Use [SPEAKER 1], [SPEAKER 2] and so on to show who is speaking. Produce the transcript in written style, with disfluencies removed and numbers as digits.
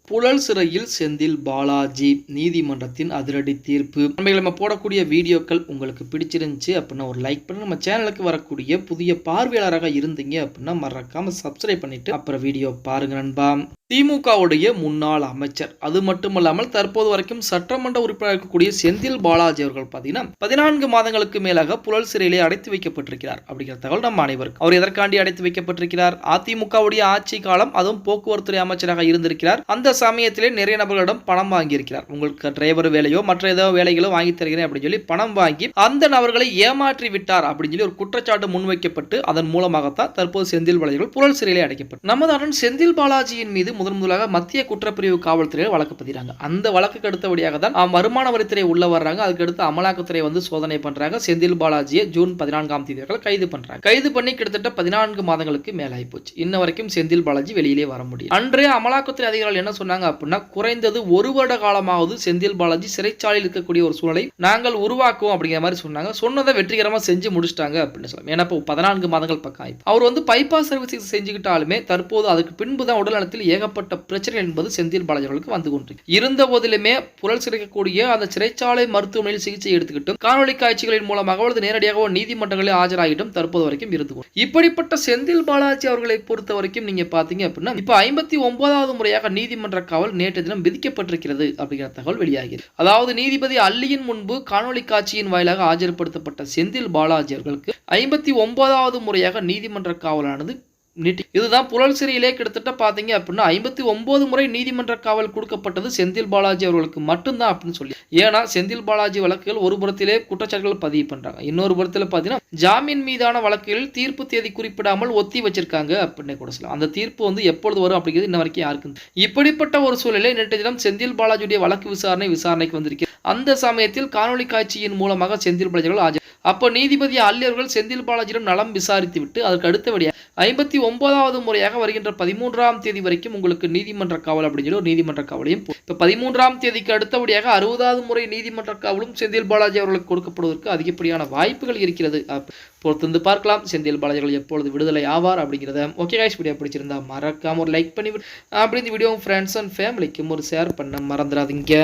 [SPEAKER 1] புழல் சிறையில் செந்தில் பாலாஜி நீதிமன்றத்தின் அதிரடி தீர்ப்பு. நம்ம போடக்கூடிய வீடியோக்கள் உங்களுக்கு பிடிச்சிருந்துச்சு அப்படின்னா ஒரு லைக் பண்ணி நம்ம சேனலுக்கு வரக்கூடிய புதிய பார்வையாளராக இருந்தீங்க அப்படின்னா மறக்காம சப்ஸ்கிரைப் பண்ணிட்டு அப்புறம் வீடியோ பாருங்க நண்பா. திமுகவுடைய முன்னாள் அமைச்சர், அது மட்டுமல்லாமல் தற்போது வரைக்கும் சட்டமன்ற உறுப்பினர் இருக்கக்கூடிய செந்தில் பாலாஜி அவர்கள் பார்த்தீங்கன்னா 14 மாதங்களுக்கு மேலாக புழல் சிறையிலே அடைத்து வைக்கப்பட்டிருக்கிறார் அப்படிங்கிற தகவல் நம்ம அனைவருக்கும். அவர் எதற்காண்டி அடைத்து வைக்கப்பட்டிருக்கிறார்? அதிமுகவுடைய ஆட்சி காலம், அதுவும் போக்குவரத்துறை அமைச்சராக இருந்திருக்கிறார். அந்த சமயத்திலே நிறைய நபர்களிடம் பணம் வாங்கியிருக்கிறார். உங்களுக்கு டிரைவர் வேலையோ மற்ற ஏதோ வேலைகளோ வாங்கி தருகிறேன் அப்படின்னு சொல்லி பணம் வாங்கி அந்த நபர்களை ஏமாற்றி விட்டார் அப்படின்னு சொல்லி ஒரு குற்றச்சாட்டு முன்வைக்கப்பட்டு அதன் மூலமாகத்தான் தற்போது செந்தில் பாலாஜி புழல் சிறையிலே அடைக்கப்பட்டார். நமது அண்ணன் செந்தில் பாலாஜியின் மீது முதலாக மத்திய குற்றப்பிரிவு காவல்துறையில் வழக்கு பதிறாங்க. அந்த வழக்குக்கு அடுத்தபடியாக தான் வருமான வரித்துறை உள்ள வர்றாங்க. அதுக்கு அடுத்து அமலாக்கத்துறை வந்து சோதனை பண்றாங்க. செந்தில் பாலாஜியை ஜூன் 14ஆம் தேதி கைது பண்றாங்க. கைது பண்ணி கிட்டத்தட்ட 14 மாதங்களுக்கு மேலாகி போச்சு. இன்ன வரைக்கும் செந்தில் பாலாஜி வெளியிலே வர முடியும். அன்றைய அமலாக்கத்துறை அதிகாரிகள் என்ன சொன்னாங்க அப்படின்னா, குறைந்தது 1 வருட காலமாவது செந்தில் பாலாஜி சிறைச்சாலையில் இருக்கக்கூடிய ஒரு சூழலை நாங்கள் உருவாக்குவோம் அப்படிங்கிற மாதிரி சொன்னாங்க. சொன்னதை வெற்றிகரமா செஞ்சு முடிச்சிட்டாங்க அப்படின்னு சொல்லலாம். ஏன்னா 14 மாதங்கள் பக்கம் அவர் வந்து பைபாஸ் சர்வீஸ் செஞ்சுக்கிட்டாலுமே தற்போது அதுக்கு பின்பு தான் உடல்நலத்தில் ஏகப்பட்ட பிரச்சனை என்பது செந்தில் பாலாஜி அவர்களுக்கு வந்து கொண்டு இருந்த போதிலுமே புழல் சிறைக்கக்கூடிய அந்த சிறைச்சாலை மருத்துவமனையில் சிகிச்சை எடுத்துக்கிட்டும் காணொலி காட்சிகளின் மூலமாக நேரடியாக நீதிமன்றங்களில் ஆஜராகிட்டும் தற்போது வரைக்கும் இருந்து இப்படிப்பட்ட செந்தில் பாலாஜி அவர்களை பொறுத்த வரைக்கும் நீங்க பாத்தீங்க அப்படின்னா இப்ப 59வது முறையாக நீதிமன்ற காவல் நேற்று தினம் விதிக்கப்பட்டிருக்கிறது அப்படிங்கிற தகவல் வெளியாகிறது. அதாவது நீதிபதி அல்லியின் முன்பு காணொலி காட்சியின் வாயிலாக ஆஜர்படுத்தப்பட்ட செந்தில் பாலாஜி அவர்களுக்கு 59வது முறையாக நீதிமன்ற காவலானது இதுதான் புழல் சிறையிலே கிட்டத்தட்ட பாத்தீங்க அப்படின்னா 59 முறை நீதிமன்ற காவல் கொடுக்கப்பட்டது செந்தில் பாலாஜி அவர்களுக்கு மட்டும்தான் அப்படின்னு சொல்லி. ஏன்னா செந்தில் பாலாஜி வழக்குகள் ஒரு புறத்திலே குற்றச்சாட்டுகள் பதிவு பண்றாங்க, இன்னொரு புறத்தில் பாத்தீங்கன்னா ஜாமீன் மீதான வழக்குகளில் தீர்ப்பு தேதி குறிப்பிடாமல் ஒத்தி வச்சிருக்காங்க அப்படின்னு கூட சொல்லலாம். அந்த தீர்ப்பு வந்து எப்பொழுது வரும் அப்படிங்கிறது இன்ன வரைக்கும் யாருக்கும். இப்படிப்பட்ட ஒரு சூழலை நேற்று தினம் செந்தில் பாலாஜியுடைய வழக்கு விசாரணைக்கு வந்திருக்கு. அந்த சமயத்தில் காணொலி காட்சியின் மூலமாக செந்தில் பாலாஜி அப்போ நீதிபதி அல்லி அவர்கள் செந்தில் பாலாஜியிடம் நலம் விசாரித்து விட்டு அதற்கு அடுத்தபடியாக 59வது முறையாக வருகின்ற 13ஆம் தேதி வரைக்கும் உங்களுக்கு நீதிமன்ற காவல் அப்படின்னு சொல்லி ஒரு நீதிமன்ற காவலையும் இப்போ 13ஆம் தேதிக்கு அடுத்தபடியாக 60வது முறை நீதிமன்ற காவலும் செந்தில் பாலாஜி அவர்களுக்கு கொடுக்கப்படுவதற்கு அதிகப்படியான வாய்ப்புகள் இருக்கிறது. பொறுத்து பார்க்கலாம் செந்தில் பாலாஜி அவர்கள் எப்பொழுது விடுதலை ஆவார் அப்படிங்கிறத. ஓகே கைஸ், வீடியோ பிடிச்சிருந்தா மறக்காம ஒரு லைக் பண்ணி அப்படி இந்த வீடியோ ஃப்ரெண்ட்ஸ் அண்ட் ஃபேமிலிக்கும் ஒரு ஷேர் பண்ண மறந்துடாதீங்க.